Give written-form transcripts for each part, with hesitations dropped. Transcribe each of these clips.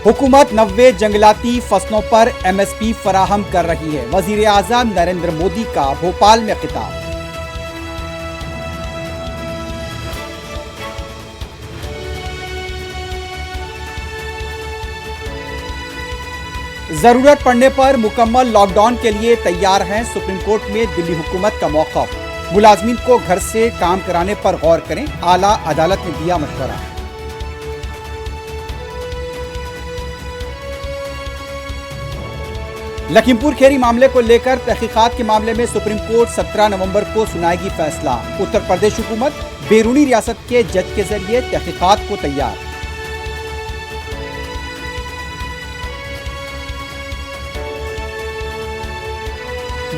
हुकूमत 90 जंगलाती फसलों पर MSP फराहम कर रही है। वजीर आज़म नरेंद्र मोदी का भोपाल में खिताब। जरूरत पड़ने पर मुकम्मल लॉकडाउन के लिए तैयार हैं। सुप्रीम कोर्ट में दिल्ली हुकूमत का मौक़िफ़। मुलाजमीन को घर से काम कराने पर गौर करें, आला अदालत ने दिया मशवरा। लखीमपुर खीरी मामले को लेकर तहकीकात के मामले में सुप्रीम कोर्ट 17 नवंबर को सुनाएगी फैसला। उत्तर प्रदेश हुकूमत बैरूनी रियासत के जज के जरिए तहकीकात को तैयार।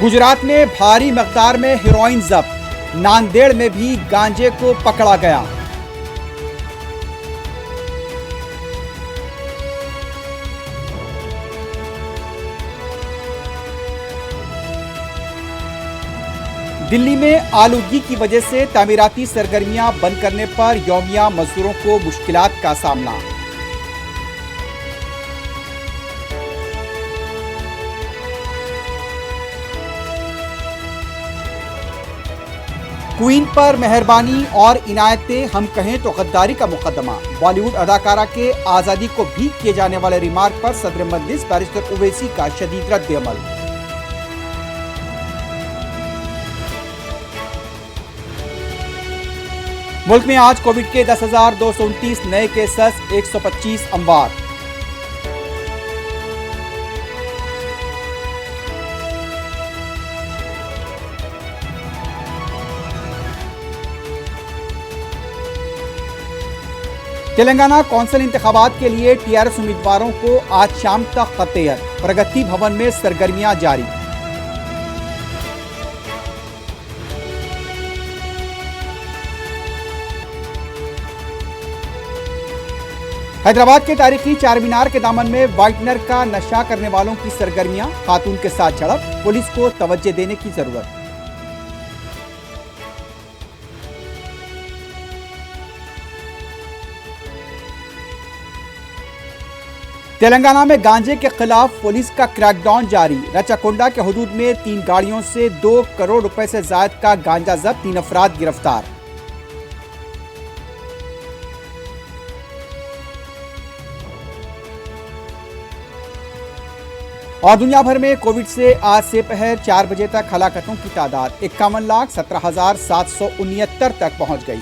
गुजरात में भारी मकदार में हेरोइन जब्त। नांदेड़ में भी गांजे को पकड़ा गया। दिल्ली में आलूगी की वजह से तामीराती सरगर्मियां बंद करने पर यौमिया मजदूरों को मुश्किलात का सामना। क्वीन पर मेहरबानी और इनायतें हम कहें तो गद्दारी का मुकदमा। बॉलीवुड अदाकारा के आज़ादी को भी किए जाने वाले रिमार्क पर सदर मजलिस बैरिस्टर ओवैसी का शदीद रद्द-ए-अमल। मुल्क में आज कोविड के 10,229 नए केसेस, 125 अमवात। तेलंगाना कौंसिल इंतखाबात के लिए TRS उम्मीदवारों को आज शाम तक खत-ए-तैयार। प्रगति भवन में सरगर्मियां जारी। हैदराबाद के तारीखी चार मीनार के दामन में व्हाइटनर का नशा करने वालों की सरगर्मियां। खातून के साथ झड़प, पुलिस को तवज्जो देने की जरूरत। तेलंगाना में गांजे के खिलाफ पुलिस का क्रैकडाउन जारी। रचाकोंडा के हुदूद में 3 गाड़ियों से 2 करोड़ रुपए से जायद का गांजा जब्त, 3 अफराद गिरफ्तार। और दुनिया भर में कोविड से आज से पहर 4 बजे तक हलाकतों की तादाद 51,17,769 तक पहुंच गई।